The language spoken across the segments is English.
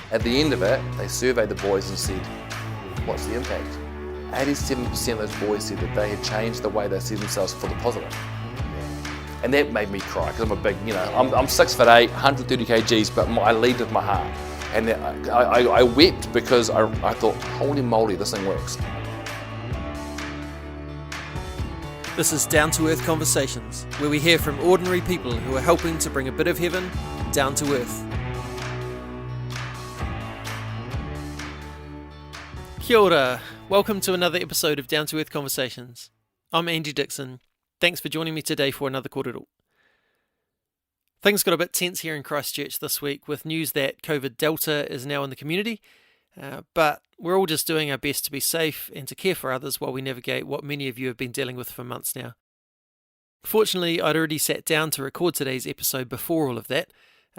At the end of it, they surveyed the boys and said, what's the impact? 87% of those boys said that they had changed the way they see themselves for the positive. And that made me cry, because I'm a big, I'm 6'8", 130 kgs, but I lead with my heart. And I wept because I thought, holy moly, this thing works. This is Down to Earth Conversations, where we hear from ordinary people who are helping to bring a bit of heaven down to earth. Kia ora. Welcome to another episode of Down to Earth Conversations. I'm Andy Dixon. Thanks for joining me today for another kōrero. Things got a bit tense here in Christchurch this week with news that COVID Delta is now in the community, but we're all just doing our best to be safe and to care for others while we navigate what many of you have been dealing with for months now. Fortunately, I'd already sat down to record today's episode before all of that,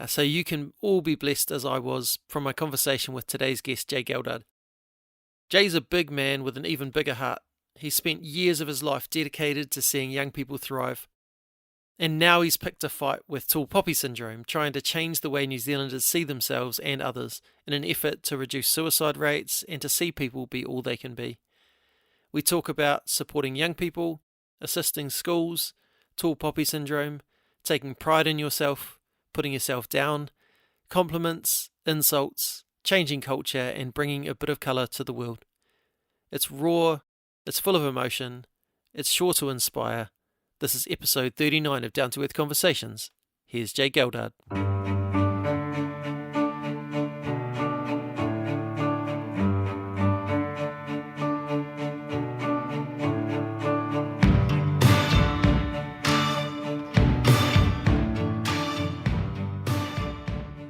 so you can all be blessed as I was from my conversation with today's guest, Geldard. Jay's a big man with an even bigger heart. He spent years of his life dedicated to seeing young people thrive. And now he's picked a fight with tall poppy syndrome, trying to change the way New Zealanders see themselves and others in an effort to reduce suicide rates and to see people be all they can be. We talk about supporting young people, assisting schools, tall poppy syndrome, taking pride in yourself, putting yourself down, compliments, insults, changing culture and bringing a bit of colour to the world. It's raw, it's full of emotion, it's sure to inspire. This is episode 39 of Down to Earth Conversations. Here's Jay Geldard.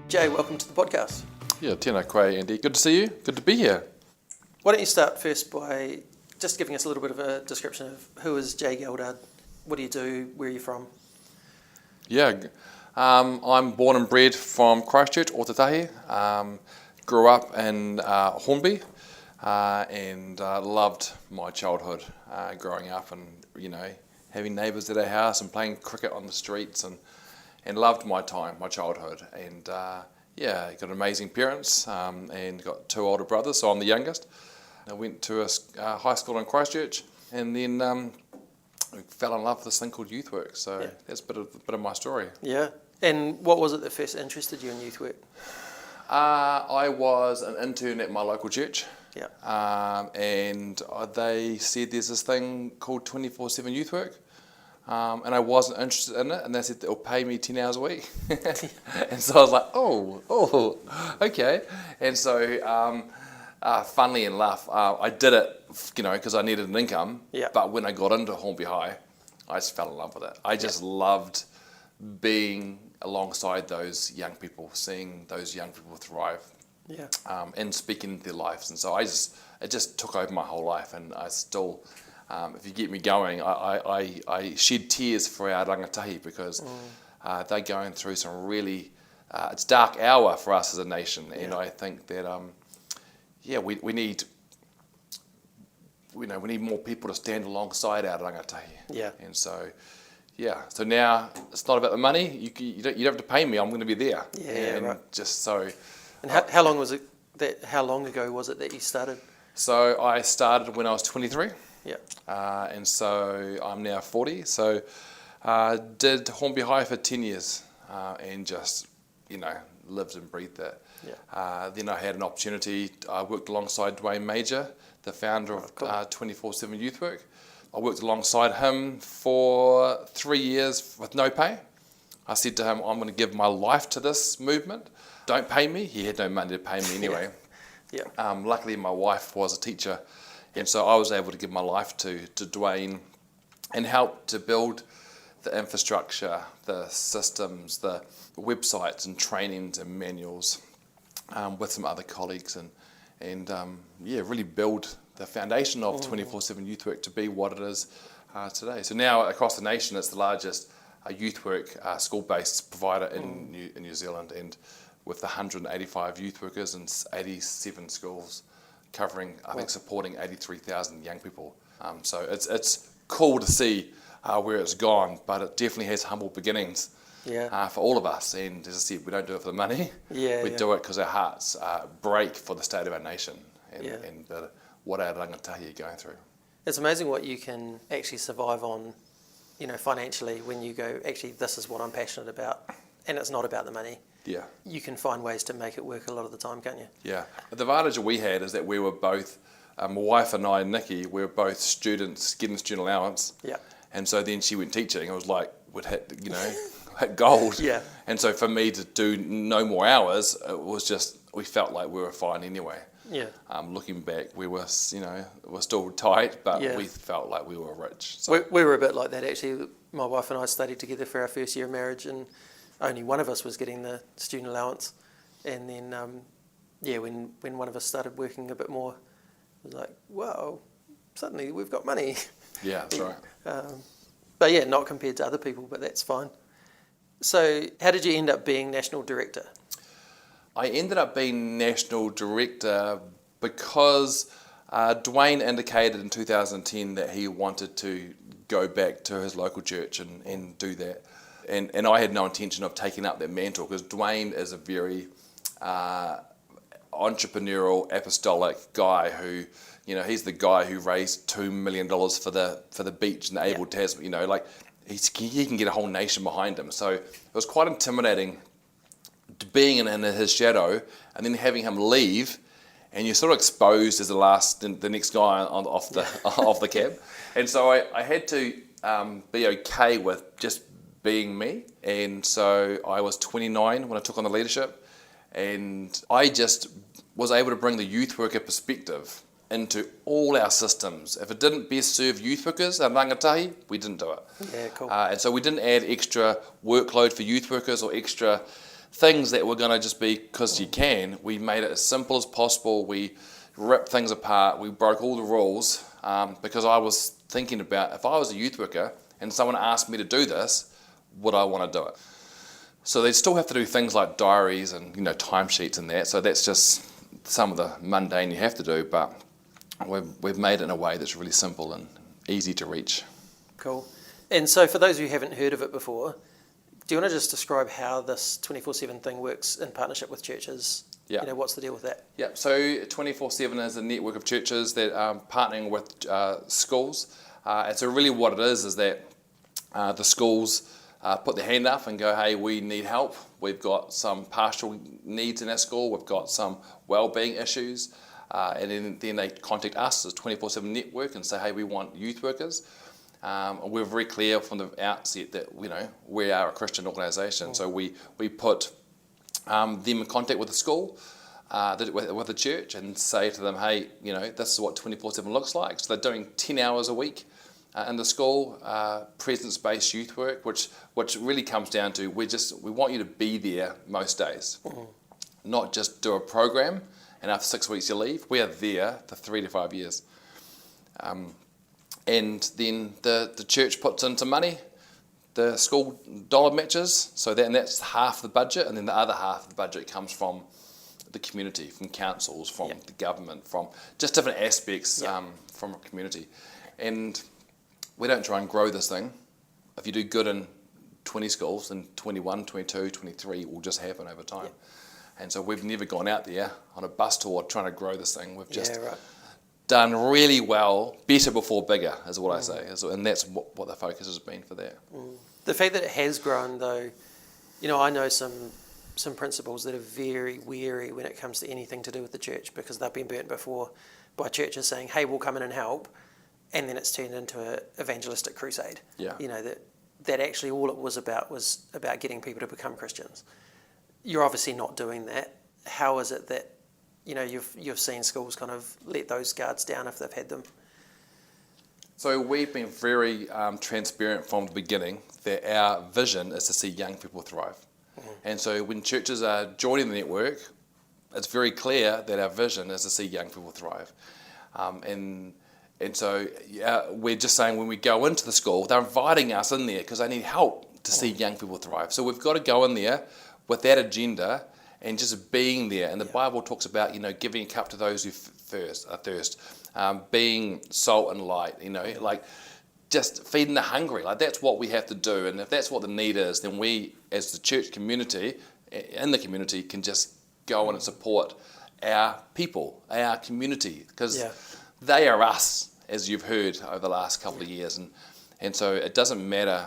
Jay, welcome to the podcast. Yeah, tēnā koe, Andy. Good to see you. Good to be here. Why don't you start first by just giving us a little bit of a description of who is Jay Geldard? What do you do? Where are you from? Yeah, I'm born and bred from Christchurch, Ōtautahi. Grew up in Hornby and loved my childhood growing up and, having neighbours at our house and playing cricket on the streets and loved my childhood. And got amazing parents and got two older brothers, so I'm the youngest. I went to a high school in Christchurch and then I fell in love with this thing called youth work. So that's a bit of my story. Yeah. And what was it that first interested you in youth work? I was an intern at my local church. Yeah. And they said there's this thing called 24/7 youth work. And I wasn't interested in it, and they said they'll pay me 10 hours a week. And so I was like, oh, okay. And so, funnily enough, I did it, because I needed an income. Yeah. But when I got into Hornby High, I just fell in love with it. I just loved being alongside those young people, seeing those young people thrive. Yeah. And speaking into their lives. And so it just took over my whole life, and I still... if you get me going, I shed tears for our rangatahi because they're going through some really, it's dark hour for us as a nation, and I think that we need more people to stand alongside our rangatahi. Yeah. And so so now it's not about the money. You don't have to pay me. I'm going to be there. Yeah, right. Just so. And how long was it? How long ago was it that you started? So I started when I was 23. Yeah. And so I'm now 40. So did Hornby High for 10 years and just, lived and breathed it. Yeah. Then I had an opportunity. I worked alongside Dwayne Major, the founder of 24/7 Youth Work. I worked alongside him for 3 years with no pay. I said to him, I'm going to give my life to this movement. Don't pay me. He had no money to pay me anyway. Yeah. Luckily, my wife was a teacher. And so I was able to give my life to Dwayne and help to build the infrastructure, the systems, the websites and trainings and manuals with some other colleagues and really build the foundation of 24/7 Youth Work to be what it is today. So now across the nation, it's the largest youth work school-based provider in New Zealand, and with 185 youth workers in 87 schools, covering, I think, supporting 83,000 young people. So it's cool to see where it's gone, but it definitely has humble beginnings. Yeah. For all of us, and as I said, we don't do it for the money. We do it because our hearts break for the state of our nation and what our rangatahi are going through. It's amazing what you can actually survive on, financially, when you go, actually, this is what I'm passionate about, and it's not about the money. Yeah. You can find ways to make it work a lot of the time, can't you? Yeah. The advantage that we had is that we were both, my wife and I, Nikki, we were both students getting student allowance. Yeah. And so then she went teaching. It was like, we'd hit, hit gold. Yeah. And so for me to do no more hours, it was just, we felt like we were fine anyway. Yeah. Looking back, we were, we're still tight, but we felt like we were rich. So. We were a bit like that, actually. My wife and I studied together for our first year of marriage, and only one of us was getting the student allowance. And then, when one of us started working a bit more, it was like, wow, suddenly we've got money. Yeah, that's right. But yeah, not compared to other people, but that's fine. So how did you end up being national director? I ended up being national director because Dwayne indicated in 2010 that he wanted to go back to his local church and do that. And I had no intention of taking up that mantle because Dwayne is a very entrepreneurial, apostolic guy who, he's the guy who raised $2 million for the beach in the Able Tasman, he can get a whole nation behind him. So it was quite intimidating being in his shadow and then having him leave, and you're sort of exposed as the next guy off the cab. And so I had to be okay with just being me. And so I was 29 when I took on the leadership, and I just was able to bring the youth worker perspective into all our systems. If it didn't best serve youth workers at rangatahi, we didn't do it. Yeah, cool. And so we didn't add extra workload for youth workers or extra things that were going to just be because you can. We made it as simple as possible. We ripped things apart. We broke all the rules because I was thinking about, if I was a youth worker and someone asked me to do this, would I want to do it? So they still have to do things like diaries and timesheets and that. So that's just some of the mundane you have to do, but we've made it in a way that's really simple and easy to reach. Cool. And so for those of you who haven't heard of it before, do you want to just describe how this 24/7 thing works in partnership with churches? Yeah. What's the deal with that? Yeah, so 24/7 is a network of churches that are partnering with schools. And so really what it is that the schools put their hand up and go, hey, we need help. We've got some pastoral needs in our school. We've got some wellbeing issues. And then they contact us as 24/7 network and say, hey, we want youth workers. We're very clear from the outset that we are a Christian organisation. So we put them in contact with the school, with the church, and say to them, hey, this is what 24/7 looks like. So they're doing 10 hours a week in the school, presence-based youth work, which really comes down to we want you to be there most days, not just do a program and after 6 weeks you leave. We are there for 3 to 5 years. And then the church puts in some money, the school dollar matches, and that's half the budget, and then the other half of the budget comes from the community, from councils, from the government, from just different aspects from a community. And we don't try and grow this thing. If you do good in 20 schools, then 21, 22, 23 will just happen over time. Yep. And so we've never gone out there on a bus tour trying to grow this thing. We've just done really well, better before bigger, is what I say. And that's what the focus has been for that. The fact that it has grown, though, I know some principals that are very wary when it comes to anything to do with the church because they've been burnt before by churches saying, hey, we'll come in and help. And then it's turned into an evangelistic crusade. Yeah. That actually all it was about getting people to become Christians. You're obviously not doing that. How is it that you've seen schools kind of let those guards down if they've had them? So we've been very transparent from the beginning that our vision is to see young people thrive. And so when churches are joining the network, it's very clear that our vision is to see young people thrive. And so we're just saying when we go into the school, they're inviting us in there because they need help to see young people thrive. So we've got to go in there with that agenda and just being there. And the Bible talks about, giving a cup to those who thirst, being salt and light, just feeding the hungry. Like, that's what we have to do. And if that's what the need is, then we, as the church community, in the community, can just go in and support our people, our community, because they are us, as you've heard over the last couple of years. And so it doesn't matter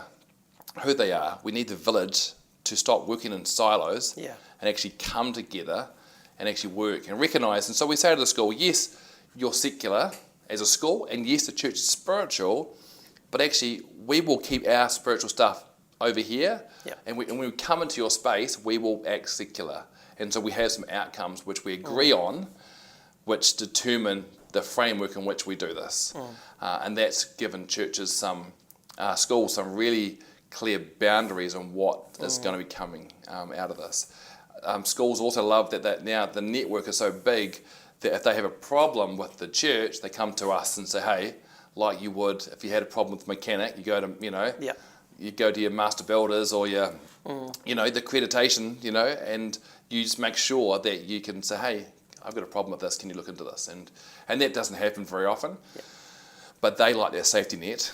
who they are. We need the village to stop working in silos and actually come together and actually work and recognise. And so we say to the school, yes, you're secular as a school, and yes, the church is spiritual, but actually we will keep our spiritual stuff over here, and when we come into your space, we will act secular. And so we have some outcomes which we agree on, which determine the framework in which we do this. And that's given churches schools some really clear boundaries on what is going to be coming out of this. Schools also love that now the network is so big that if they have a problem with the church, they come to us and say, hey, like you would if you had a problem with a mechanic, you go to, you go to your master builders or your, the accreditation, and you just make sure that you can say, hey, I've got a problem with this, can you look into this? And that doesn't happen very often, but they like their safety net,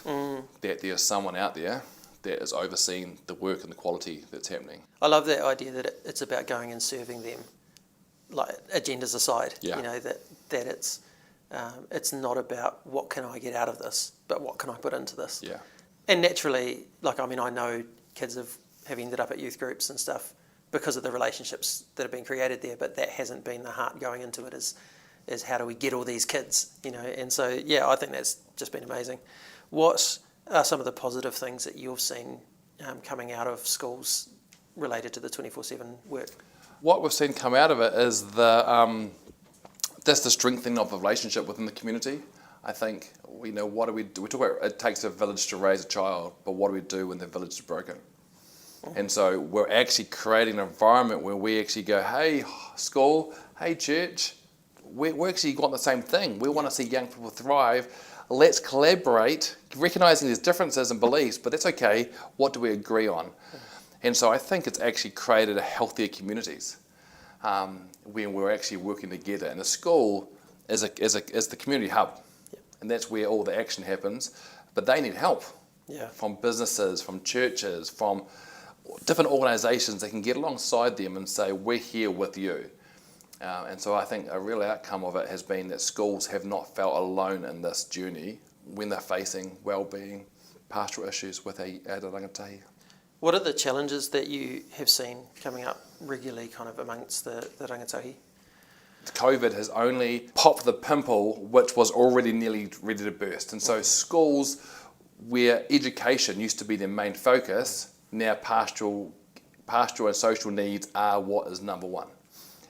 that there's someone out there that is overseeing the work and the quality that's happening. I love that idea that it's about going and serving them, like agendas aside, that it's not about what can I get out of this, but what can I put into this. Yeah. And naturally, I know kids have ended up at youth groups and stuff because of the relationships that have been created there, but that hasn't been the heart going into it, is how do we get all these kids, and so, I think that's just been amazing. What are some of the positive things that you've seen coming out of schools related to the 24/7 work? What we've seen come out of it is that's the strengthening of the relationship within the community. I think, what do we do? We talk about it takes a village to raise a child, but what do we do when the village is broken? And so we're actually creating an environment where we actually go, hey, school, hey, church, we actually want the same thing. We want to see young people thrive. Let's collaborate, recognising there's differences in beliefs, but that's okay. What do we agree on? And so I think it's actually created a healthier communities when we're actually working together. And the school is the community hub, and that's where all the action happens. But they need help from businesses, from churches, from different organisations that can get alongside them and say, we're here with you. And so I think a real outcome of it has been that schools have not felt alone in this journey when they're facing well-being, pastoral issues with a rangatahi. What are the challenges that you have seen coming up regularly kind of amongst the rangatahi? COVID has only popped the pimple which was already nearly ready to burst. And so schools where education used to be their main focus, now pastoral and social needs are what is number one.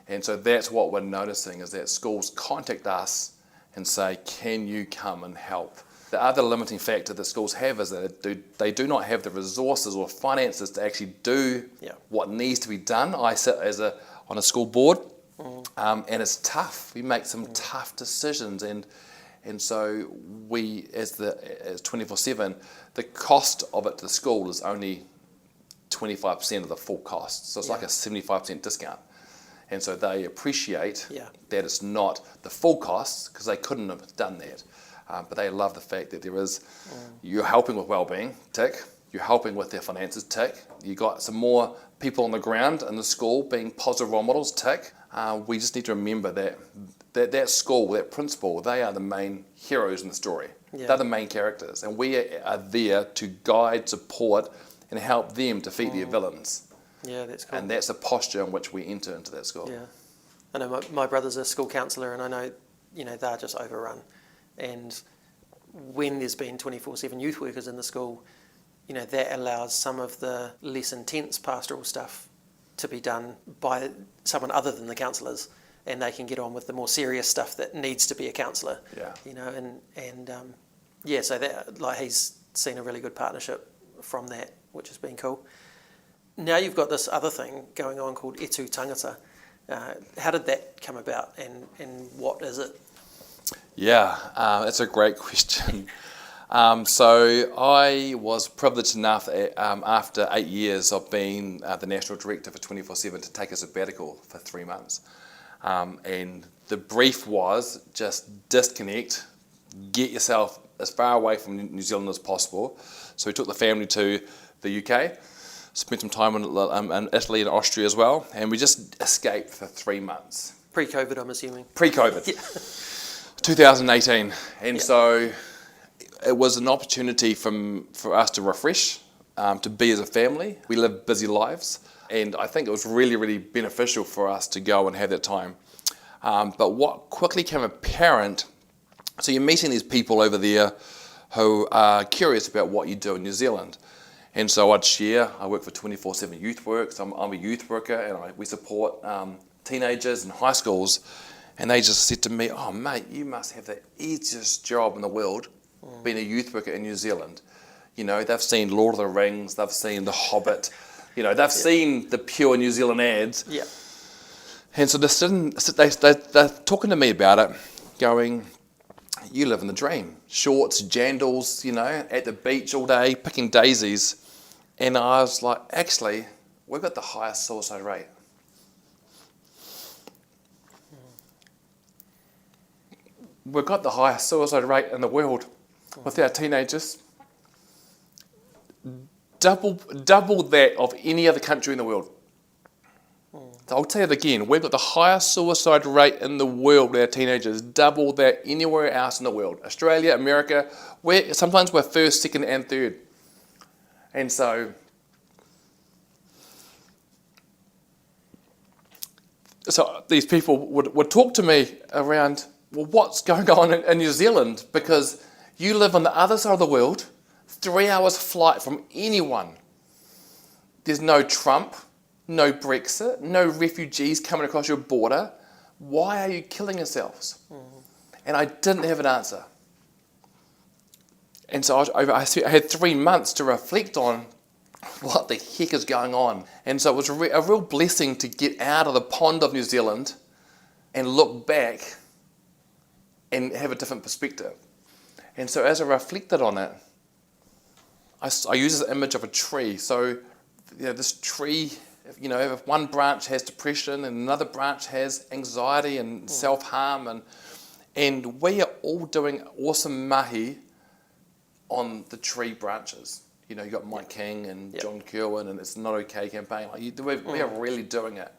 And so that's what we're noticing, is that schools contact us and say, can you come and help? The other limiting factor that schools have is that they do not have the resources or finances to actually do what needs to be done. I sit on a school board, and it's tough. We make some tough decisions, and so we, as 24/7, the cost of it to the school is only 25% of the full cost. So it's like a 75% discount. And so they appreciate that it's not the full costs, because they couldn't have done that. But they love the fact that there is, you're helping with wellbeing, tick. You're helping with their finances, tick. You got some more people on the ground in the school being positive role models, tick. We just need to remember that school, that principal, they are the main heroes in the story. They're the main characters. And we are there to guide, support, and help them defeat their villains. Yeah, that's cool. And that's the posture in which we enter into that school. Yeah, I know my brother's a school counsellor, and I know, they're just overrun. And when there's been 24/7 youth workers in the school, that allows some of the less intense pastoral stuff to be done by someone other than the counsellors, and they can get on with the more serious stuff that needs to be a counsellor. Yeah. So that he's seen a really good partnership from that, which has been cool. Now you've got this other thing going on called Tū Tāngata. How did that come about, and what is it? Yeah, that's a great question. So I was privileged enough after 8 years of being the National Director for 24/7 to take a sabbatical for 3 months. And the brief was just disconnect, get yourself as far away from New Zealand as possible. So we took the family to the UK, spent some time in Italy and Austria as well, and we just escaped for 3 months. Pre-COVID, I'm assuming. Pre-COVID, Yeah. 2018. And Yeah. so it was an opportunity for us to refresh, to be as a family. We live busy lives, and I think it was really, really beneficial for us to go and have that time. But what quickly became apparent, so you're meeting these people over there who are curious about what you do in New Zealand. And so I'd share, I work for 24/7 Youth Work, so I'm a youth worker, and we support teenagers in high schools. And they just said to me, "Oh mate, you must have the easiest job in the world being a youth worker in New Zealand. You know, they've seen Lord of the Rings, they've seen The Hobbit, you know, they've seen the pure New Zealand ads." Yeah. And so they're talking to me about it, going, "You live in the dream. Shorts, jandals, you know, at the beach all day, picking daisies." And I was like, "Actually, we've got the highest suicide rate." We've got the highest suicide rate in the world with our teenagers. Double that of any other country in the world. So I'll tell you it again, we've got the highest suicide rate in the world with our teenagers, double that anywhere else in the world. Australia, America, sometimes we're first, second and third. And so these people would talk to me around, well, what's going on in New Zealand? Because you live on the other side of the world, 3 hours flight from anyone. There's no Trump, no Brexit, no refugees coming across your border. Why are you killing yourselves? And I didn't have an answer. And so I had 3 months to reflect on what the heck is going on. And so it was a real blessing to get out of the pond of New Zealand and look back and have a different perspective. And so as I reflected on it, I use this image of a tree. So, you know, this tree, you know, if one branch has depression and another branch has anxiety and self-harm, and we are all doing awesome mahi on the tree branches. You know, you got Mike King and John Kerwin and It's Not Okay campaign. We are really doing it.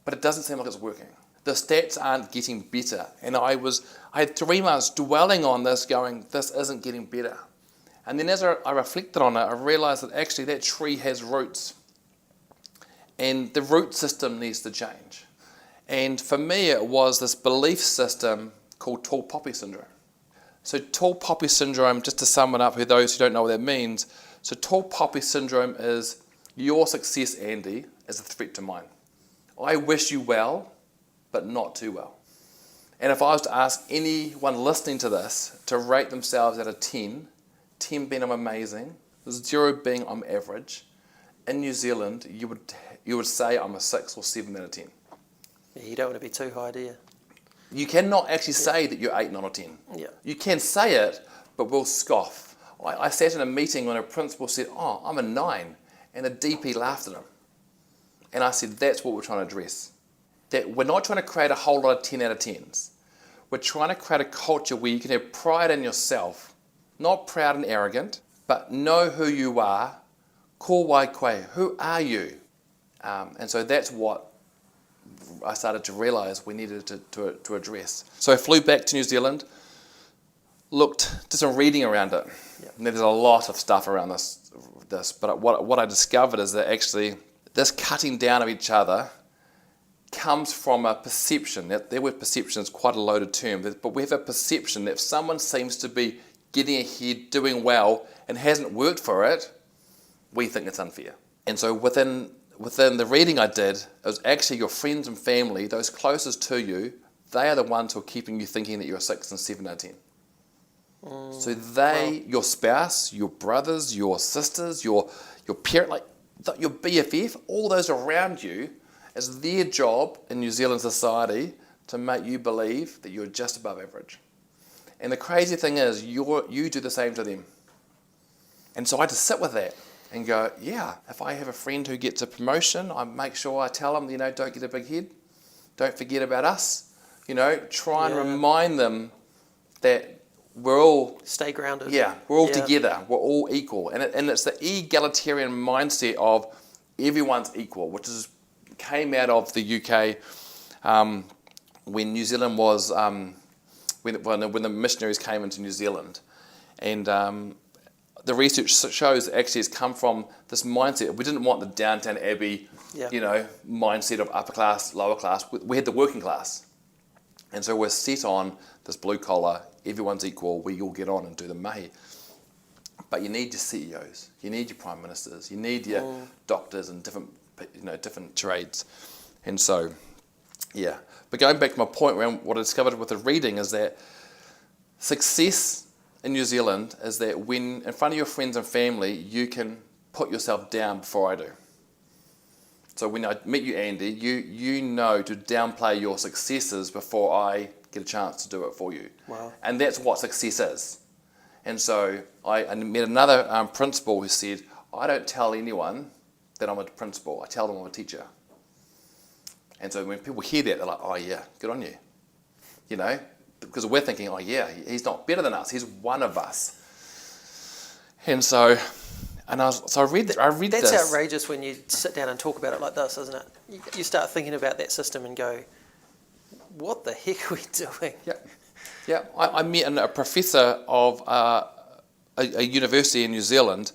But it doesn't seem like it's working. The stats aren't getting better. And I had 3 months dwelling on this, going, this isn't getting better. And then as I reflected on it, I realised that actually that tree has roots. And the root system needs to change. And for me, it was this belief system called tall poppy syndrome. So tall poppy syndrome, just to sum it up for those who don't know what that means, so tall poppy syndrome is your success, Andy, is a threat to mine. I wish you well, but not too well. And if I was to ask anyone listening to this to rate themselves out of 10, 10 being I'm amazing, 0 being I'm average, in New Zealand, you would say I'm a 6 or 7 out of 10. Yeah, you don't want to be too high, do you? You cannot actually say that you're 8, 9 or 10. Yeah. You can say it, but we'll scoff. I sat in a meeting when a principal said, "Oh, I'm a 9," and the DP laughed at him. And I said, that's what we're trying to address. That we're not trying to create a whole lot of 10 out of 10s. We're trying to create a culture where you can have pride in yourself, not proud and arrogant, but know who you are. Ko wai koe, who are you? And so that's what I started to realise we needed to address. So I flew back to New Zealand, did some reading around it. Yep. And there's a lot of stuff around this, but what I discovered is that actually this cutting down of each other comes from a perception. That word perception is quite a loaded term, but we have a perception that if someone seems to be getting ahead, doing well, and hasn't worked for it, we think it's unfair. And so within the reading I did, it was actually your friends and family, those closest to you, they are the ones who are keeping you thinking that you're a 6 and 7 out of 10. So your spouse, your brothers, your sisters, your parent, like your BFF, all those around you, it's their job in New Zealand society to make you believe that you're just above average. And the crazy thing is, you do the same to them. And so I had to sit with that and go, yeah, if I have a friend who gets a promotion, I make sure I tell them, don't get a big head. Don't forget about us. Try and remind them that we're all Stay grounded. we're all together. We're all equal, and it's the egalitarian mindset of everyone's equal, which came out of the UK when New Zealand was when the missionaries came into New Zealand, and the research shows actually it's come from this mindset. We didn't want the Downton Abbey, mindset of upper class, lower class. We had the working class, and so we're set on this blue collar. Everyone's equal. We all get on and do the mahi. But you need your CEOs, you need your prime ministers, you need your doctors and different trades, and so But going back to my point around what I discovered with the reading is that success in New Zealand is that when in front of your friends and family, you can put yourself down before I do. So when I meet you, Andy, you know to downplay your successes before I get a chance to do it for you. Wow. And that's what success is. And so I met another principal who said, I don't tell anyone that I'm a principal. I tell them I'm a teacher. And so when people hear that, they're like, oh yeah, good on you. Because we're thinking, oh yeah, he's not better than us. He's one of us. And so, I read That's this. outrageous when you sit down and talk about it like this, isn't it? You start thinking about that system and go, what the heck are we doing? Yeah. I met a professor of a university in New Zealand,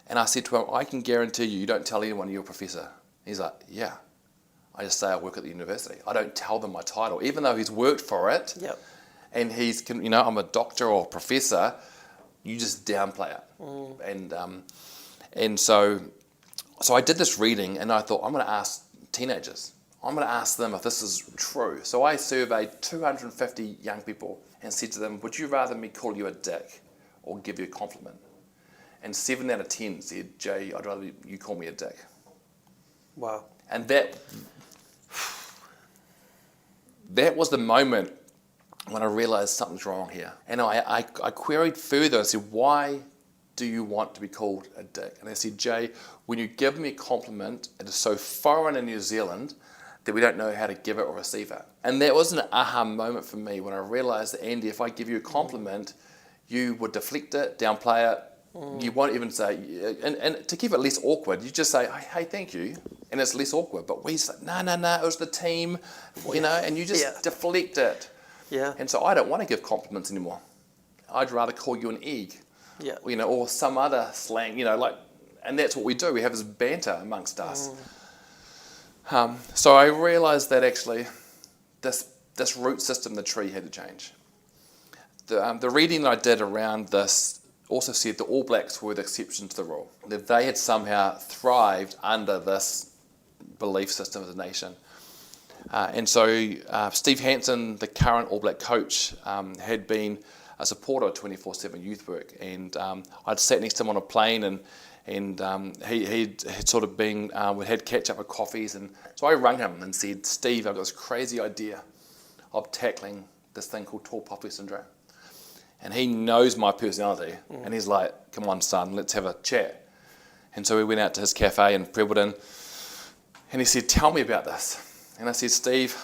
and I said to him, I can guarantee you don't tell anyone you're a professor. He's like, yeah. I just say I work at the university. I don't tell them my title, even though he's worked for it. Yep. And I'm a doctor or a professor. You just downplay it. And so I did this reading, and I thought I'm going to ask teenagers. I'm going to ask them if this is true. So I surveyed 250 young people and said to them, would you rather me call you a dick or give you a compliment? And 7 out of 10 said, Jay, I'd rather you call me a dick. Wow. And that was the moment when I realized something's wrong here. And I queried further and said, why do you want to be called a dick? And I said, Jay, when you give me a compliment, it is so foreign in New Zealand that we don't know how to give it or receive it. And that was an aha moment for me when I realized that, Andy, if I give you a compliment, you would deflect it, downplay it. You won't even say, and to keep it less awkward, you just say, hey, thank you, and it's less awkward. But we say, no, it was the team, and you just deflect it. Yeah. And so I don't want to give compliments anymore. I'd rather call you an egg, or some other slang, and that's what we do. We have this banter amongst us. So I realised that actually this root system, the tree, had to change. The reading that I did around this also said the All Blacks were the exception to the rule, that they had somehow thrived under this belief system as a nation. And so Steve Hansen, the current All Black coach, had been a supporter of 24/7 youth work, and I'd sat next to him on a plane, and he'd sort of been, we had catch up with coffees, and so I rang him and said, Steve, I've got this crazy idea of tackling this thing called tall poppy syndrome. And he knows my personality, and he's like, come on, son, let's have a chat. And so we went out to his cafe in Prebbleton, and he said, tell me about this. And I said, Steve,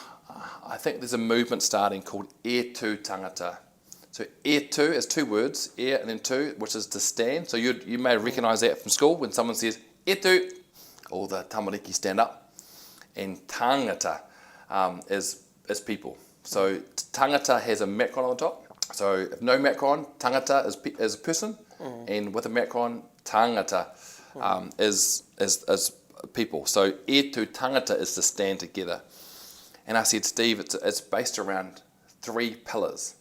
I think there's a movement starting called Tū Tāngata. So Tū is 2 words, and then tū, which is to stand. So you may recognise that from school when someone says Tū, all the tamariki stand up. And Tāngata is people. So Tāngata has a macron on the top. So if no macron, Tāngata is a person, and with a macron, Tāngata is people. So Tū Tāngata is to stand together. And I said, Steve, it's based around 3 pillars.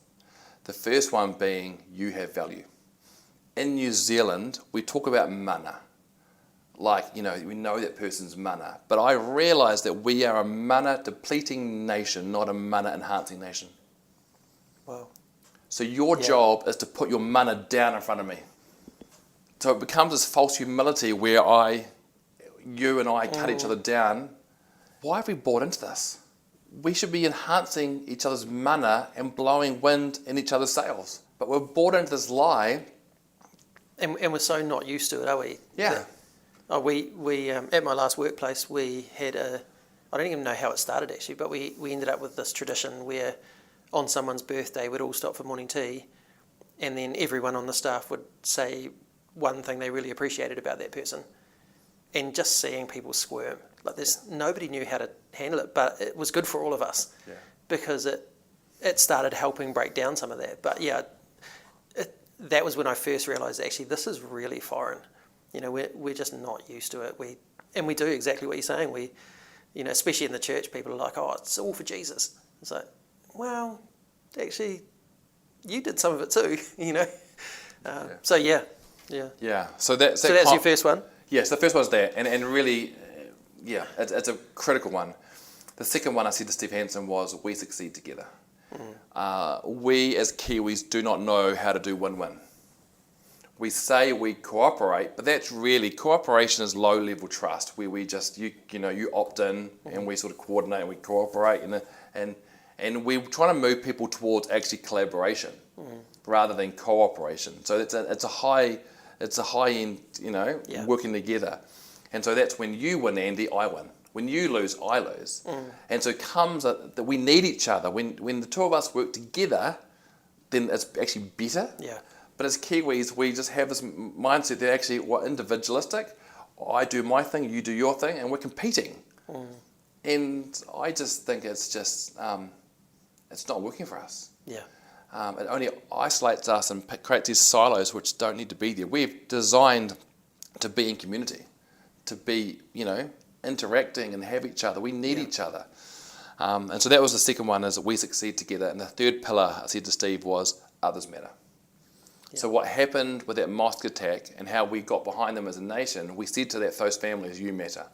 The first one being you have value. In New Zealand, we talk about mana. Like, we know that person's mana. But I realised that we are a mana depleting nation, not a mana enhancing nation. Wow. So your job is to put your mana down in front of me. So it becomes this false humility where you and I cut each other down. Why have we bought into this? We should be enhancing each other's mana and blowing wind in each other's sails. But we're bought into this lie. And we're so not used to it, are we? Yeah. We at my last workplace, we had I don't even know how it started actually, but we ended up with this tradition where on someone's birthday we'd all stop for morning tea and then everyone on the staff would say one thing they really appreciated about that person. And just seeing people squirm, like nobody knew how to handle it, but it was good for all of us because it started helping break down some of that. But yeah, that was when I first realised actually this is really foreign. You know, we're just not used to it. We do exactly what you're saying. We, you know, especially in the church, people are like, oh, it's all for Jesus. It's like, well, actually, you did some of it too, you know. So yeah. So that's your first one. Yes, the first one's there, and really, it's a critical one. The second one I said to Steve Hansen was, we succeed together. We as Kiwis do not know how to do win-win. We say we cooperate, but that's really, cooperation is low-level trust, where we just, you opt in, and we sort of coordinate and we cooperate, and we're trying to move people towards actually collaboration rather than cooperation. So it's a high end, working together. And so that's when you win, Andy, I win. When you lose, I lose. And so it comes that we need each other. When the two of us work together, then it's actually better. Yeah. But as Kiwis, we just have this mindset that actually we're individualistic. I do my thing, you do your thing, and we're competing. And I just think it's just, it's not working for us. Yeah. It only isolates us and creates these silos which don't need to be there. We're designed to be in community, to be, interacting and have each other. We need each other. And so that was the second one, is that we succeed together. And the third pillar, I said to Steve, was others matter. Yeah. So what happened with that mosque attack and how we got behind them as a nation, we said to those families, you matter.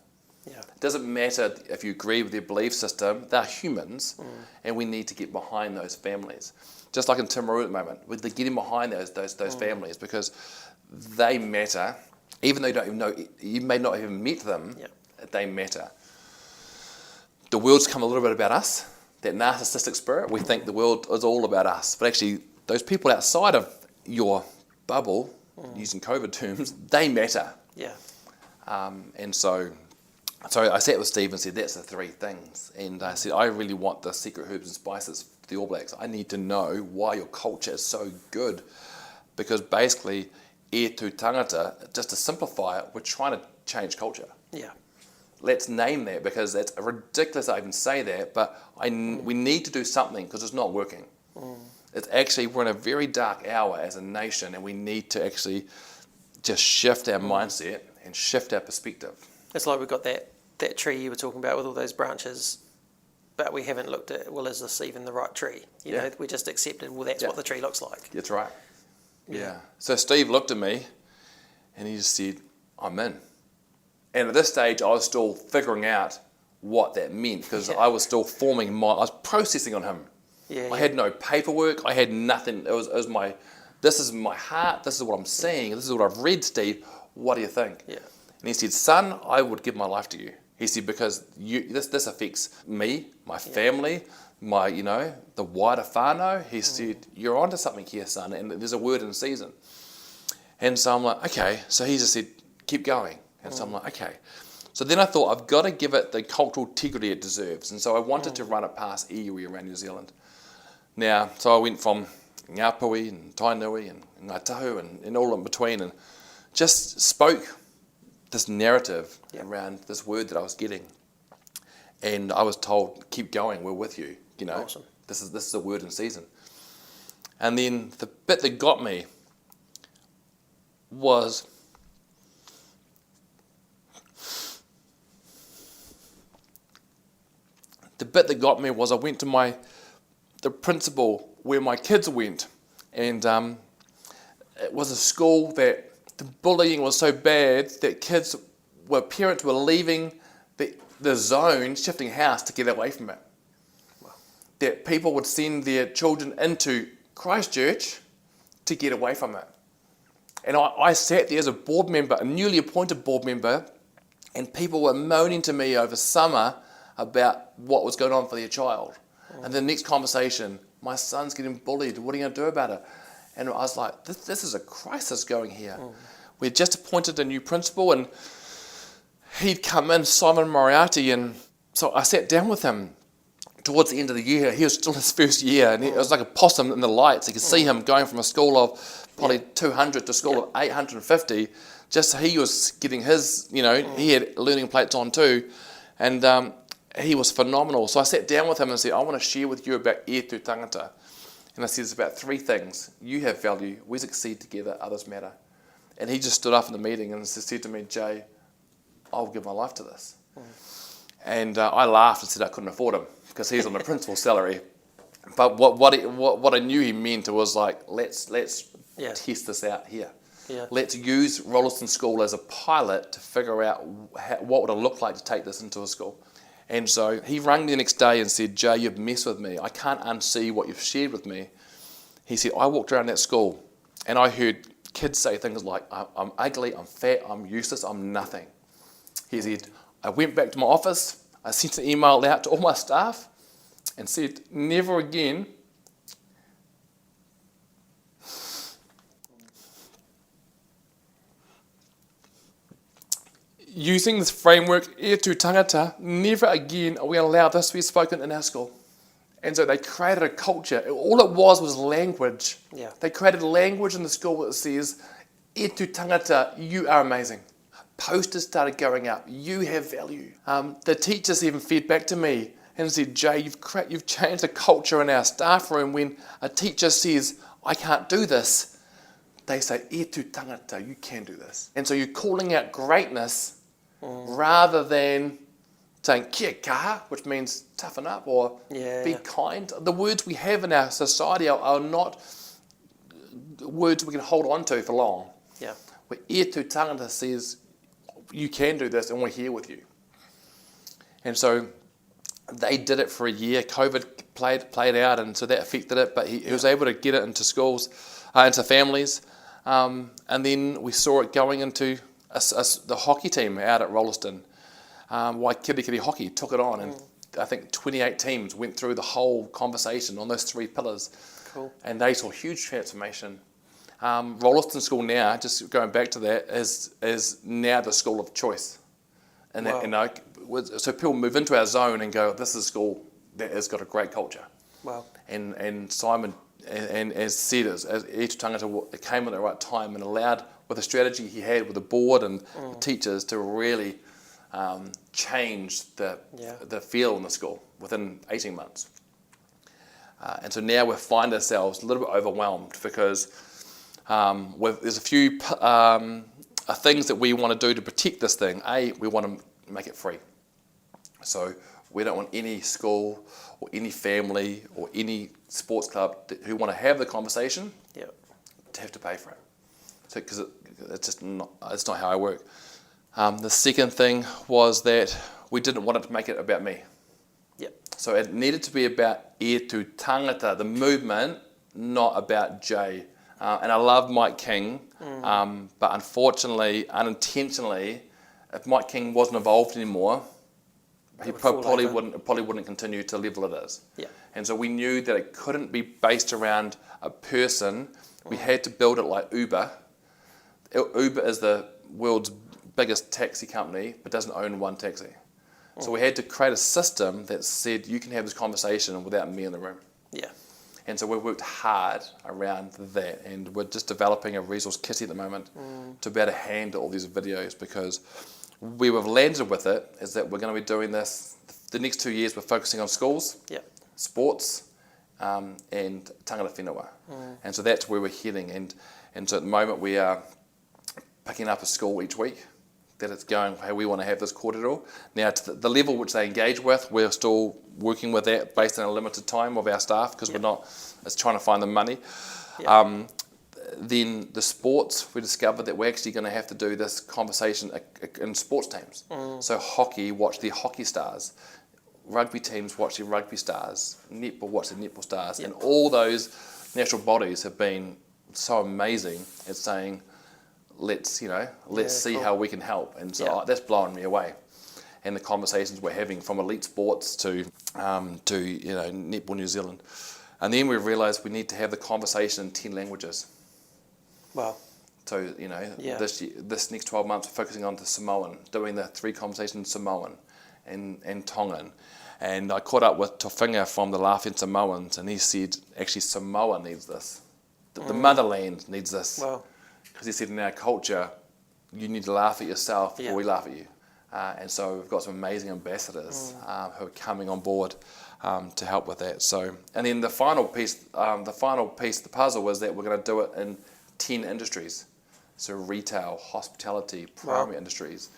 Yeah. It doesn't matter if you agree with their belief system, they're humans, and we need to get behind those families. Just like in Timaru at the moment, we're getting behind those families because they matter, even though you don't even know, you may not have even met them, they matter. The world's come a little bit about us, that narcissistic spirit. We think the world is all about us, but actually those people outside of your bubble, using COVID terms, they matter. Yeah. And so I sat with Steve and said, that's the three things. And I said, I really want the secret herbs and spices for the All Blacks. I need to know why your culture is so good. Because basically, Tū Tāngata, just to simplify it, we're trying to change culture. Yeah. Let's name that, because it's ridiculous I even say that, but we need to do something because it's not working. It's actually, we're in a very dark hour as a nation, and we need to actually just shift our mindset and shift our perspective. It's like we've got that tree you were talking about with all those branches, but we haven't looked at, well, is this even the right tree? You know, we just accepted, well, that's what the tree looks like. That's right. Yeah. So Steve looked at me and he just said, I'm in. And at this stage, I was still figuring out what that meant, because I was still I was processing on him. I had no paperwork. I had nothing. It was this is my heart. This is what I'm seeing. This is what I've read, Steve. What do you think? Yeah. And he said, son, I would give my life to you. He said, because this affects me, my family, the wider whānau. He said, you're onto something here, son, and there's a word in season. And so I'm like, okay. So he just said, keep going. And so I'm like, okay. So then I thought, I've got to give it the cultural integrity it deserves. And so I wanted to run it past iwi around New Zealand. Now, so I went from Ngāpuhi and Tainui and Ngaitahu and all in between, and just spoke this narrative around this word that I was getting. And I was told, keep going, we're with you. Awesome. This is a word in season. And then the bit that got me was, I went to the principal where my kids went, and it was a school that the bullying was so bad that parents were leaving the zone, shifting house to get away from it. Wow. That people would send their children into Christchurch to get away from it. And I sat there as a board member, a newly appointed board member, and people were moaning to me over summer about what was going on for their child. And the next conversation, my son's getting bullied, what are you going to do about it? And I was like, this is a crisis going here. We'd just appointed a new principal, and he'd come in, Simon Moriarty, and so I sat down with him towards the end of the year, he was still in his first year, and it was like a possum in the lights. You could see him going from a school of probably 200 to a school of 850. Just so he was getting his, he had learning plates on too, and he was phenomenal. So I sat down with him and said, I want to share with you about Tū Tāngata. And I said, it's about 3 things. You have value, we succeed together, others matter. And he just stood up in the meeting and said to me, Jay, I'll give my life to this. And I laughed and said I couldn't afford him because he's on a principal salary. But what I knew he meant was like, let's test this out here. Yeah. Let's use Rolleston School as a pilot to figure out what would it look like to take this into a school. And so he rang me the next day and said, Jay, you've messed with me. I can't unsee what you've shared with me. He said, I walked around that school and I heard kids say things like, I'm ugly, I'm fat, I'm useless, I'm nothing. He said, I went back to my office, I sent an email out to all my staff and said, never again using this framework, Tū Tāngata, never again are we going to allow this to be spoken in our school. And so they created a culture. All it was language. Yeah. They created language in the school that says, Tū Tāngata, you are amazing. Posters started going up. You have value. The teachers even fed back to me and said, Jay, you've changed the culture in our staff room. When a teacher says, I can't do this, they say, Tū Tāngata, you can do this. And so you're calling out greatness rather than saying kia kaha, which means toughen up or be kind. The words we have in our society are not words we can hold on to for long. Yeah. Where Tū Tāngata says, you can do this and we're here with you. And so they did it for a year. COVID played out, and so that affected it, but he was able to get it into schools, into families. And then we saw it going into the hockey team out at Rolleston. Waikirikiri Hockey took it on, and I think 28 teams went through the whole conversation on those 3 pillars. Cool. And they saw huge transformation. Rolleston School now, just going back to that, is now the school of choice. And wow. So people move into our zone and go, this is a school that has got a great culture. Wow. And Simon, and as said, as Tū Tāngata came at the right time and allowed, with the strategy he had with the board and the teachers, to really change the feel in the school within 18 months. And so now we find ourselves a little bit overwhelmed because there's a few things that we want to do to protect this thing. We want to make it free. So we don't want any school or any family or any sports club who want to have the conversation to have to pay for it. So because it's not how I work. The second thing was that we didn't want it to make it about me. Yep. So it needed to be about Tū Tāngata, the movement, not about Jay. And I love Mike King, but unfortunately, unintentionally, if Mike King wasn't involved anymore, he probably wouldn't continue to the level it is. Yeah. And so we knew that it couldn't be based around a person. We had to build it like Uber. Uber is the world's biggest taxi company, but doesn't own one taxi. So we had to create a system that said you can have this conversation without me in the room. Yeah. And so we've worked hard around that, and we're just developing a resource kitty at the moment to be able to handle all these videos, because where we've landed with it is that we're going to be doing this the next 2 years. We're focusing on schools, sports, and tangata whenua. And so that's where we're heading. And so at the moment we are picking up a school each week that it's going how we want to have this kōrero. Now, to the level which they engage with, we're still working with that based on a limited time of our staff, because we're not, it's trying to find the money. Then the sports, we discovered that we're actually going to have to do this conversation in sports teams. So hockey, watch the hockey stars. Rugby teams watch the rugby stars. Netball, watch the netball stars. And all those national bodies have been so amazing at saying, let's see how we can help. And so that's blowing me away. And the conversations we're having from elite sports to Netball New Zealand. And then we realised we need to have the conversation in 10 languages. Wow. So, this next 12 months, we're focusing on the Samoan, doing the 3 conversations in Samoan and Tongan. And I caught up with Tōwhinga from the Laughing Samoans, and he said, actually, Samoa needs this. The motherland needs this. Wow. Because he said, in our culture, you need to laugh at yourself before we laugh at you. And so we've got some amazing ambassadors who are coming on board to help with that. So, and then the final piece of the puzzle was that we're going to do it in 10 industries. So retail, hospitality, primary industries,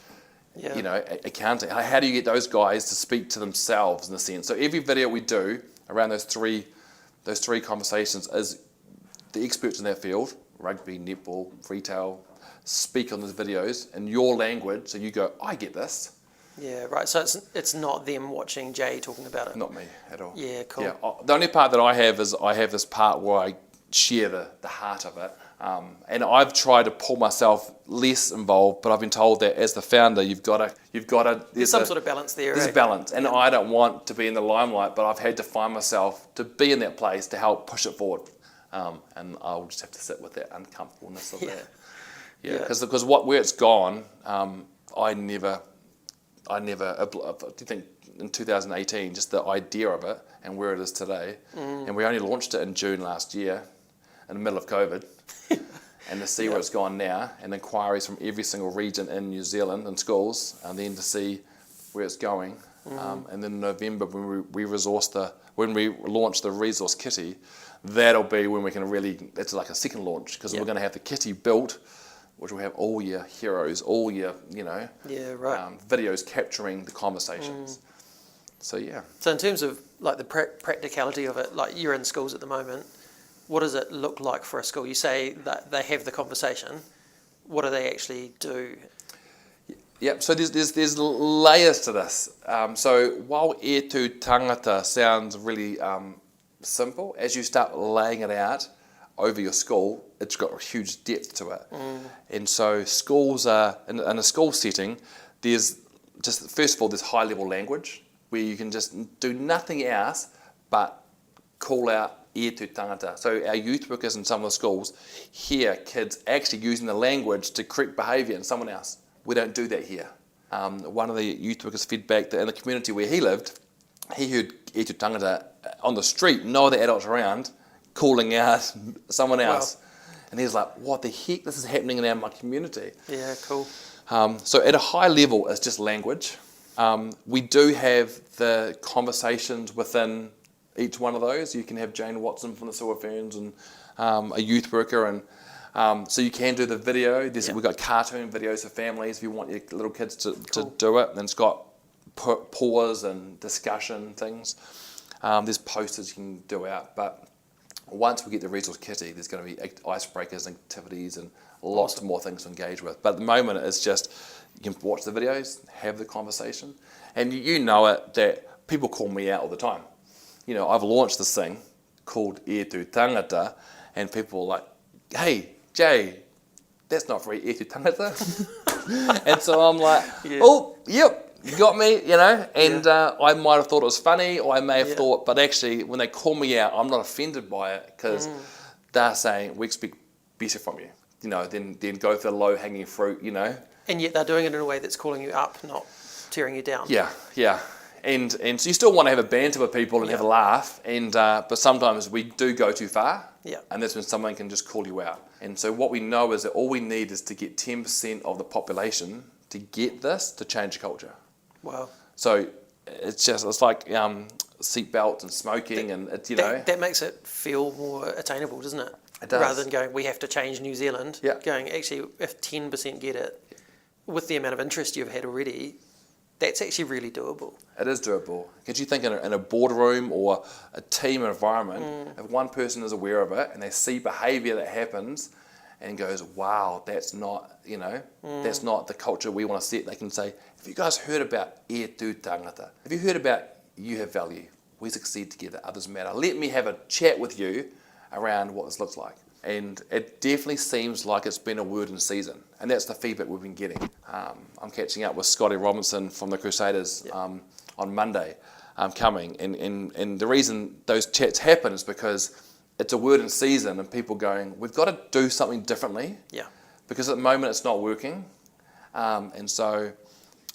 accounting. How do you get those guys to speak to themselves in a sense? So every video we do around those three conversations is the experts in their field, rugby, netball, retail, speak on those videos in your language, so you go, I get this. Yeah, right. So it's not them watching Jay talking about it. Not me at all. Yeah, cool. Yeah, the only part that I have is I have this part where I share the heart of it, and I've tried to pull myself less involved, but I've been told that as the founder, you've got to. There's some sort of balance there. There's balance, and I don't want to be in the limelight, but I've had to find myself to be in that place to help push it forward, and I'll just have to sit with that uncomfortableness of that. Yeah, because where it's gone, I never. Do you think in 2018, just the idea of it and where it is today, and we only launched it in June last year, in the middle of COVID, and to see where it's gone now, and inquiries from every single region in New Zealand and schools, and then to see where it's going, and then in November when we launch the resource kitty, that'll be when we can really. It's like a second launch because we're going to have the kitty built, which will have all your heroes, all your, videos capturing the conversations. So, yeah. So in terms of like the practicality of it, like you're in schools at the moment, what does it look like for a school? You say that they have the conversation. What do they actually do? Yep, so there's layers to this. So while Tū Tāngata sounds really simple, as you start laying it out over your school, it's got a huge depth to it. And so schools are, in a school setting, there's just, first of all, there's high level language where you can just do nothing else but call out Tū Tāngata. So our youth workers in some of the schools hear kids actually using the language to correct behaviour in someone else. We don't do that here. One of the youth workers feedback that in the community where he lived, he heard Tū Tāngata on the street, no other adults around, calling out someone else. Wow. And he's like, what the heck? This is happening in my community. Yeah, cool. So at a high level, it's just language. We do have the conversations within each one of those. You can have Jane Watson from the Silver Ferns and a youth worker. And so you can do the video. We've got cartoon videos for families if you want your little kids to do it. And it's got pause and discussion things. There's posters you can do out. But once we get the resource kitty, there's going to be icebreakers and activities and lots more things to engage with. But at the moment, it's just you can watch the videos, have the conversation, and you know it that people call me out all the time. I've launched this thing called Tū Tāngata, and people are like, "Hey, Jay, that's not very Tū Tāngata." And so I'm like, "Oh, yep. You got me, and I might have thought it was funny, or I may have thought, but actually when they call me out, I'm not offended by it because they're saying, we expect better from you, then go for the low-hanging fruit, And yet they're doing it in a way that's calling you up, not tearing you down. Yeah. And so you still want to have a banter with people and have a laugh, but sometimes we do go too far, and that's when someone can just call you out. And so what we know is that all we need is to get 10% of the population to get this to change culture. Wow. So it's like seatbelts and smoking and that makes it feel more attainable, doesn't it? It does. Rather than going, we have to change New Zealand. Going, actually, if 10% get it, with the amount of interest you've had already, that's actually really doable. It is doable. Because you think in a boardroom or a team environment, if one person is aware of it and they see behaviour that happens and goes, wow, that's not, that's not the culture we want to set. They can say, have you guys heard about Tū Tāngata? Have you heard about you have value? We succeed together, others matter. Let me have a chat with you around what this looks like. And it definitely seems like it's been a word in season. And that's the feedback we've been getting. I'm catching up with Scotty Robinson from the Crusaders on Monday coming. And the reason those chats happen is because it's a word in season and people going, we've got to do something differently because at the moment it's not working, and so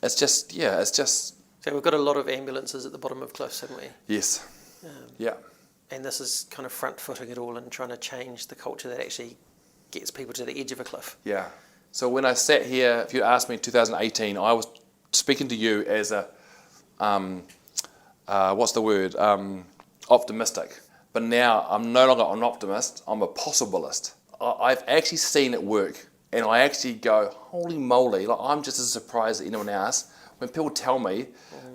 it's just. So we've got a lot of ambulances at the bottom of cliffs, haven't we? Yes. Yeah. And this is kind of front-footing it all and trying to change the culture that actually gets people to the edge of a cliff. Yeah. So when I sat here, if you asked me in 2018, I was speaking to you as a, optimistic. But now I'm no longer an optimist, I'm a possibilist. I've actually seen it work, and I actually go, holy moly, like I'm just as surprised as anyone else. When people tell me,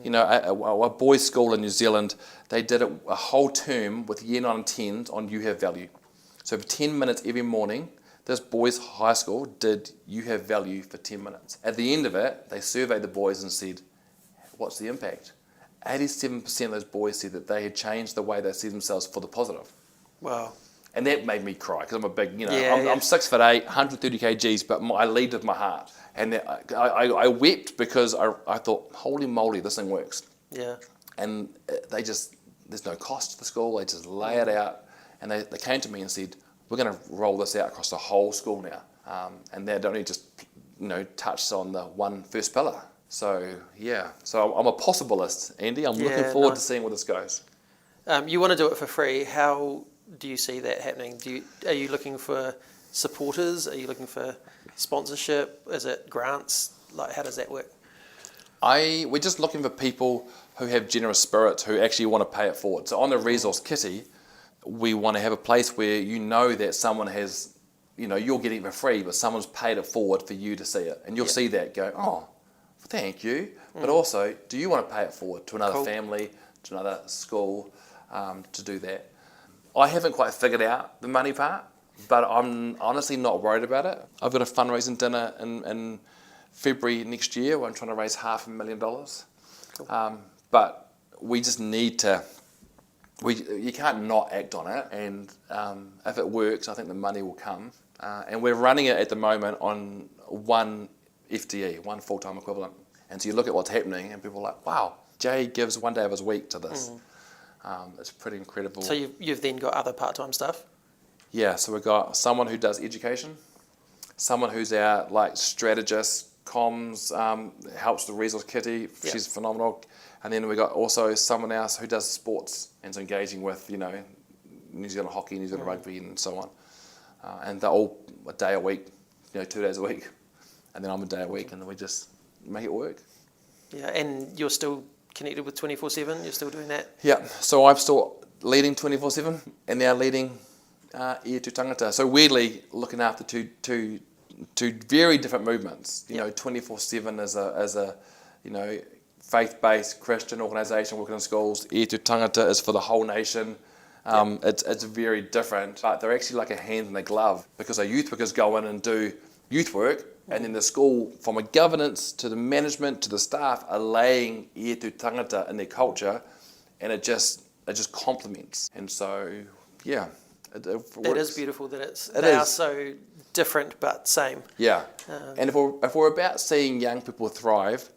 a boys' school in New Zealand, they did it a whole term with year 9 and 10s on You Have Value. So for 10 minutes every morning, this boys' high school did You Have Value for 10 minutes. At the end of it, they surveyed the boys and said, what's the impact? 87% of those boys said that they had changed the way they see themselves for the positive. Wow. And that made me cry, because I'm a big, I'm 6'8", 130 kgs, but I lead with my heart. And I wept because I thought, holy moly, this thing works. Yeah. And there's no cost to the school, they just lay it out. And they came to me and said, we're going to roll this out across the whole school now. And they don't only just, touch on the first pillar. So, yeah. So I'm a possibilist, Andy. I'm looking forward to seeing where this goes. You want to do it for free. How do you see that happening? Are you looking for supporters? Are you looking for sponsorship? Is it grants? Like, how does that work? We're just looking for people who have generous spirits, who actually want to pay it forward. So on the resource kitty, we want to have a place where that someone has, you're getting it for free, but someone's paid it forward for you to see it. And you'll see that go, oh, thank you. But also, do you want to pay it forward to another family, to another school, to do that? I haven't quite figured out the money part, but I'm honestly not worried about it. I've got a fundraising dinner in February next year where I'm trying to raise $500,000. Cool. But we just need to, you can't not act on it, and if it works, I think the money will come. And we're running it at the moment on one FTE, one full-time equivalent. And so you look at what's happening and people are like, wow, Jay gives one day of his week to this. It's pretty incredible. So you've then got other part-time stuff? Yeah, so we've got someone who does education, someone who's our strategist, comms, helps the resource kitty, she's phenomenal. And then we've got also someone else who does sports and is engaging with, New Zealand hockey, New Zealand rugby and so on. And they're all a day a week, 2 days a week. And then I'm a day a week, and then we just make it work. Yeah, and you're still connected with 24/7? You're still doing that? Yeah, so I'm still leading 24/7, and now leading Tū Tāngata. So weirdly, looking after two very different movements. 24/7 as a faith-based Christian organisation working in schools. Tū Tāngata is for the whole nation. It's very different, but they're actually like a hand in a glove, because our youth workers go in and do youth work, and then the school, from a governance to the management to the staff, are laying Tū Tāngata in their culture, and it just complements. And so, yeah, it is beautiful that they are so different but same. Yeah, and if we're about seeing young people thrive,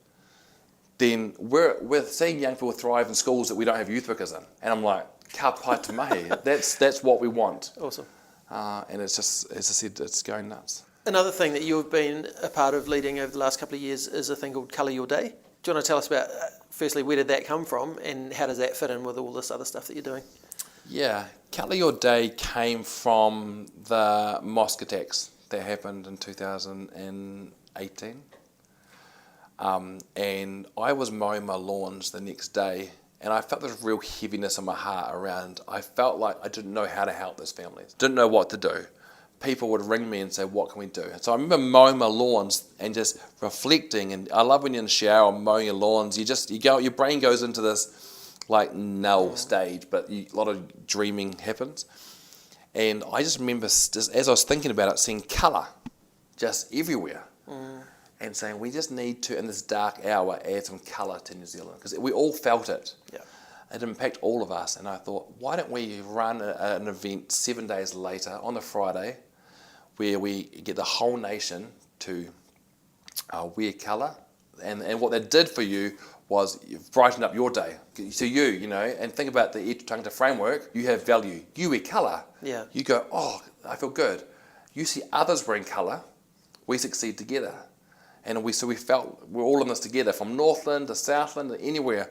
then we're seeing young people thrive in schools that we don't have youth workers in. And I'm like, ka pai te mahi. That's what we want. Awesome. And it's just, as I said, it's going nuts. Another thing that you've been a part of leading over the last couple of years is a thing called Colour Your Day. Do you want to tell us about, firstly, where did that come from, and how does that fit in with all this other stuff that you're doing? Yeah, Colour Your Day came from the mosque attacks that happened in 2018. And I was mowing my lawns the next day, and I felt this real heaviness in my heart around, I felt like I didn't know how to help those families, didn't know what to do. People would ring me and say, what can we do? And so I remember mowing my lawns and just reflecting, and I love when you're in the shower mowing your lawns, your brain goes into this null stage, but a lot of dreaming happens. And I just remember, as I was thinking about it, seeing colour just everywhere. And saying, we just need to, in this dark hour, add some colour to New Zealand. Because we all felt it. Yeah. It impacted all of us. And I thought, why don't we run an event 7 days later, on the Friday, where we get the whole nation to wear colour. And what that did for you was brighten up your day. So and think about the Tū Tāngata framework. You have value. You wear colour. Yeah. You go, oh, I feel good. You see others wearing colour. we succeed together. And we felt we're all in this together, from Northland to Southland, anywhere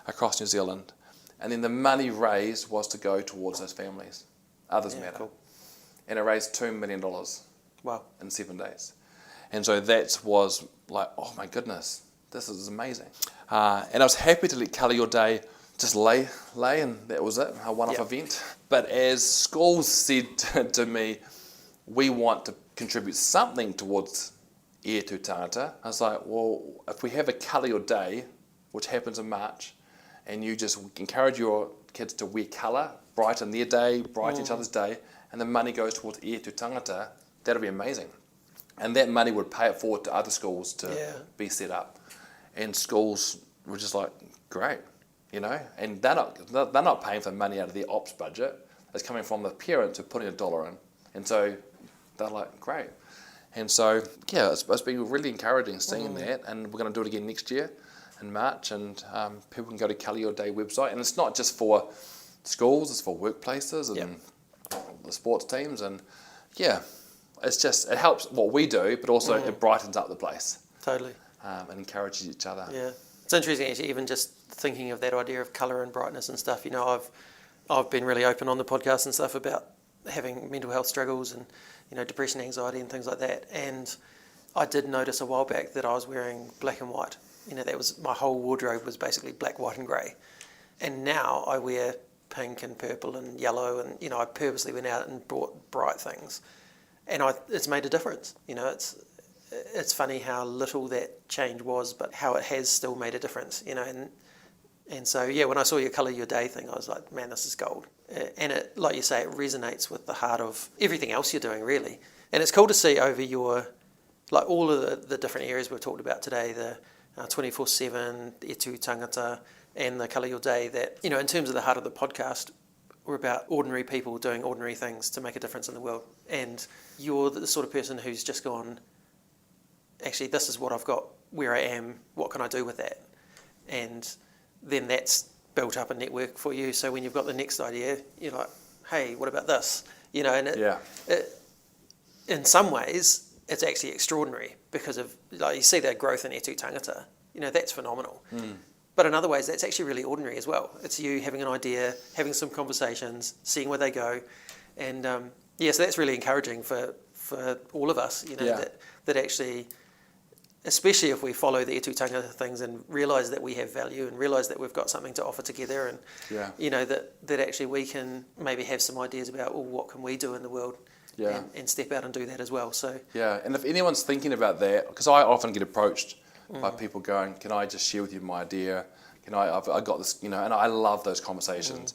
across New Zealand. And then the money raised was to go towards those families. Others Matter. Cool. And it raised $2 million. Wow. In 7 days. And so that was like, oh my goodness, this is amazing. And I was happy to let Colour Your Day just lay, and that was it, a one-off event. But as schools said to me, we want to contribute something towards Tū Tāngata. I was like, well, if we have a Colour Your Day, which happens in March, and you just encourage your kids to wear colour, brighten their day, brighten each other's day, and the money goes towards Tū Tāngata, that'll be amazing. And that money would pay it forward to other schools to be set up. And schools were just like, great, and they're not paying for money out of their ops budget. It's coming from the parents who are putting $1 in. And so they're like, great. And so, it's been really encouraging seeing that. And we're going to do it again next year in March. And people can go to Colour Your Day website. And it's not just for schools, it's for workplaces and the sports teams. And it helps what we do, but also it brightens up the place. Totally. And encourages each other. Yeah. It's interesting actually, even just thinking of that idea of colour and brightness and stuff. I've been really open on the podcast and stuff about having mental health struggles and depression, anxiety and things like that. And I did notice a while back that I was wearing black and white. That was my whole wardrobe was basically black, white and grey. And now I wear pink and purple and yellow, and I purposely went out and bought bright things. And it's made a difference. It's funny how little that change was, but how it has still made a difference. And so when I saw your Colour Your Day thing, I was like, man, this is gold. And it, like you say, it resonates with the heart of everything else you're doing, really. And it's cool to see over all of the different areas we've talked about today, the 24/7, the Tū Tāngata, and the Colour Your Day, that in terms of the heart of the podcast, we're about ordinary people doing ordinary things to make a difference in the world. And you're the sort of person who's just gone, actually, this is what I've got, where I am, what can I do with that? And then that's built up a network for you. So when you've got the next idea, you're like, hey, what about this? And in some ways, it's actually extraordinary because of, like, you see that growth in Tū Tāngata, that's phenomenal. But in other ways, that's actually really ordinary as well. It's you having an idea, having some conversations, seeing where they go. And so that's really encouraging for all of us, that actually, especially if we follow the Tū Tāngata things and realise that we have value and realise that we've got something to offer together, and that actually we can maybe have some ideas about, what can we do in the world, and step out and do that as well. So and if anyone's thinking about that, because I often get approached by people going, can I just share with you my idea? I've got this, and I love those conversations.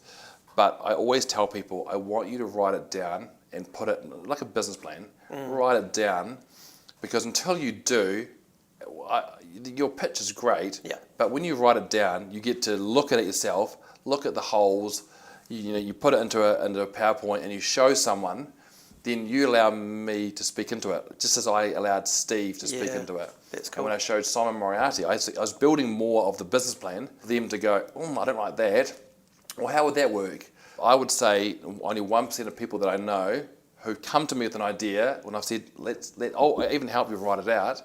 But I always tell people, I want you to write it down and put it like a business plan. Write it down, because until you do, your pitch is great, but when you write it down, you get to look at it yourself, look at the holes, you put it into a PowerPoint and you show someone, then you allow me to speak into it, just as I allowed Steve to speak into it. That's cool. And when I showed Simon Moriarty, I was building more of the business plan for them to go, I don't like that. Well, how would that work? I would say only 1% of people that I know who come to me with an idea, when I've said, I'll even help you write it out,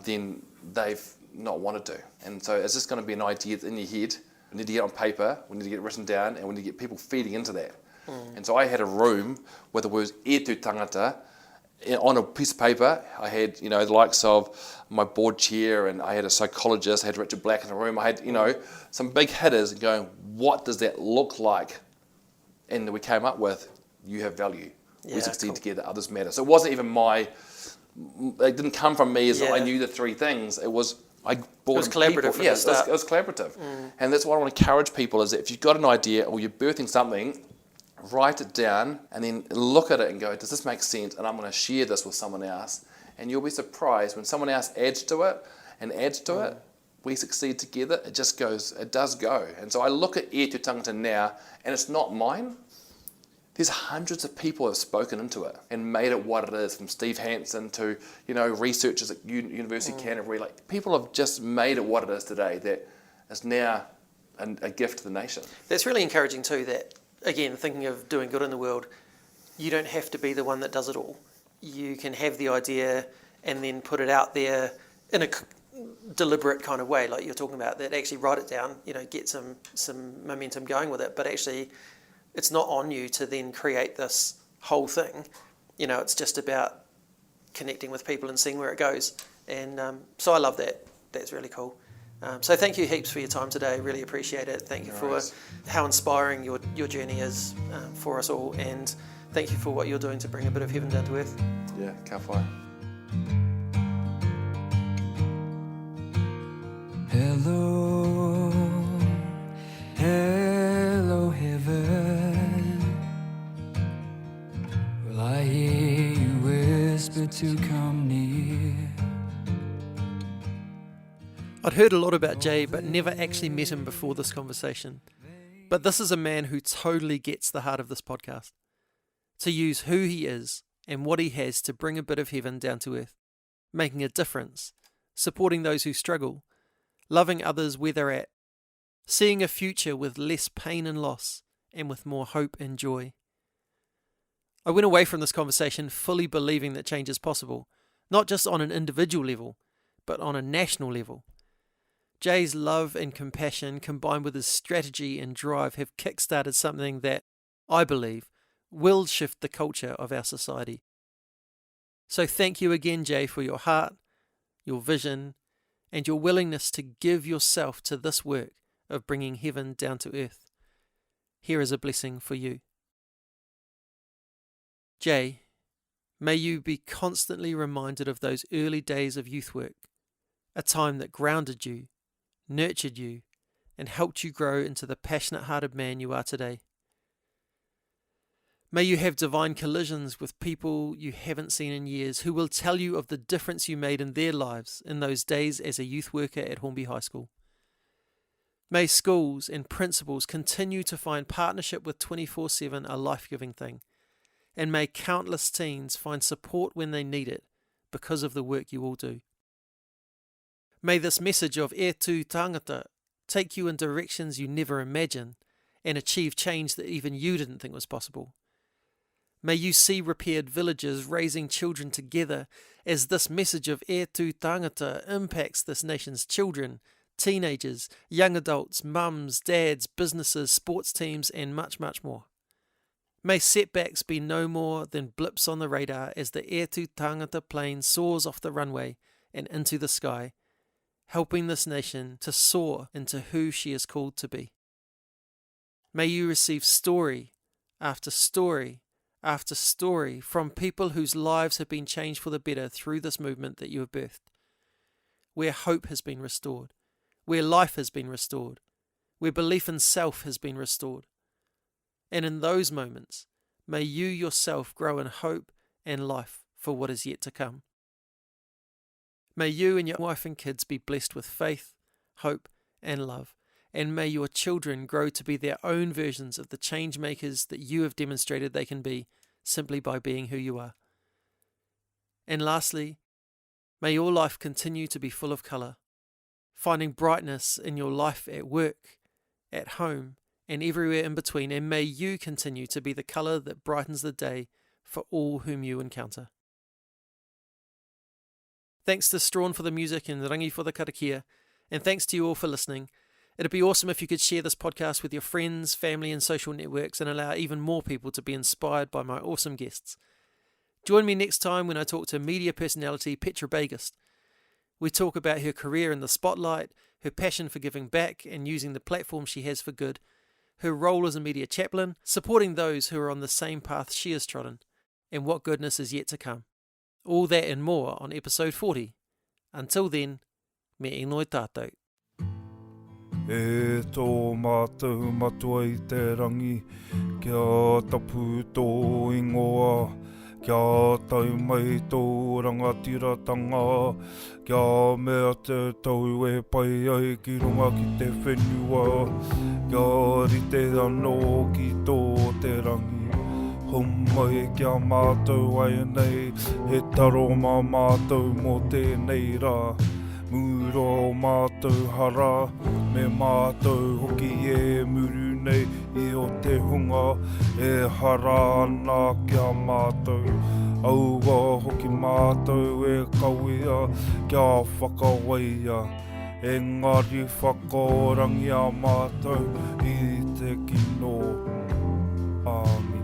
then they've not wanted to. And so it's just going to be an idea in your head. We need to get it on paper, we need to get it written down, and we need to get people feeding into that. And so I had a room where the words Tū Tāngata on a piece of paper. I had, the likes of my board chair, and I had a psychologist, I had Richard Black in the room. I had, some big hitters going, what does that look like? And we came up with, you have value. We succeed together, others matter. So it wasn't even it didn't come from me as I knew the three things. It was, I brought it was collaborative from the start. It was collaborative. And that's what I want to encourage people, is that if you've got an idea or you're birthing something, write it down and then look at it and go, does this make sense? And I'm going to share this with someone else. And you'll be surprised when someone else adds to it, we succeed together, it does go. And so I look at Tū Tāngata now, and it's not mine. There's hundreds of people who have spoken into it and made it what it is, from Steve Hansen to, researchers at University of Canterbury. Like, people have just made it what it is today, that is now a gift to the nation. That's really encouraging too, that, again, thinking of doing good in the world, you don't have to be the one that does it all. You can have the idea and then put it out there in a deliberate kind of way, like you're talking about, that actually write it down, get some momentum going with it, but actually it's not on you to then create this whole thing. It's just about connecting with people and seeing where it goes. And so I love that. That's really cool. So thank you heaps for your time today. Really appreciate it. Thank you for how inspiring your journey is for us all, and thank you for what you're doing to bring a bit of heaven down to earth. Yeah, ka whai. Hello, hello heaven. Will I hear you whisper to come near? I'd heard a lot about Jay, but never actually met him before this conversation. But this is a man who totally gets the heart of this podcast. To use who he is and what he has to bring a bit of heaven down to earth, making a difference, supporting those who struggle, loving others where they're at, seeing a future with less pain and loss, and with more hope and joy. I went away from this conversation fully believing that change is possible, not just on an individual level, but on a national level. Jay's love and compassion combined with his strategy and drive have kick-started something that, I believe, will shift the culture of our society. So thank you again, Jay, for your heart, your vision, and your willingness to give yourself to this work of bringing heaven down to earth. Here is a blessing for you. Jay, may you be constantly reminded of those early days of youth work, a time that grounded you, nurtured you, and helped you grow into the passionate-hearted man you are today. May you have divine collisions with people you haven't seen in years who will tell you of the difference you made in their lives in those days as a youth worker at Hornby High School. May schools and principals continue to find partnership with 24/7 a life-giving thing, and may countless teens find support when they need it because of the work you all do. May this message of Tū Tāngata take you in directions you never imagined and achieve change that even you didn't think was possible. May you see repaired villages raising children together as this message of Tū Tāngata impacts this nation's children, teenagers, young adults, mums, dads, businesses, sports teams, and much, much more. May setbacks be no more than blips on the radar as the Tū Tāngata plane soars off the runway and into the sky, helping this nation to soar into who she is called to be. May you receive story after story after story from people whose lives have been changed for the better through this movement that you have birthed, where hope has been restored, where life has been restored, where belief in self has been restored. And in those moments, may you yourself grow in hope and life for what is yet to come. May you and your wife and kids be blessed with faith, hope, and love, and may your children grow to be their own versions of the change makers that you have demonstrated they can be simply by being who you are. And lastly, may your life continue to be full of colour, finding brightness in your life at work, at home, and everywhere in between, and may you continue to be the colour that brightens the day for all whom you encounter. Thanks to Strawn for the music and Rangi for the karakia, and thanks to you all for listening. It'd be awesome if you could share this podcast with your friends, family and social networks and allow even more people to be inspired by my awesome guests. Join me next time when I talk to media personality Petra Bagust. We talk about her career in the spotlight, her passion for giving back and using the platform she has for good, her role as a media chaplain, supporting those who are on the same path she has trodden, and what goodness is yet to come. All that and more on episode 40. Until then, me inoi tātou. E tō mātou matua I te rangi, kia tapu tō ingoa, kia tau mai tō rangatiratanga, kia mea te tau e pai ai ki runga ki te whenua, kia rite anō ki tō te rangi. Homai kia mātou ai nei, he taro mā mātou mō tēnei rā. Mura o mātou hara, me mātou hoki e muru nei I o te hunga, e hara ana kia mātou. Aua hoki mātou e kawea kia whakawaia. Engari whakaorangi a mātou i te kino. Amen.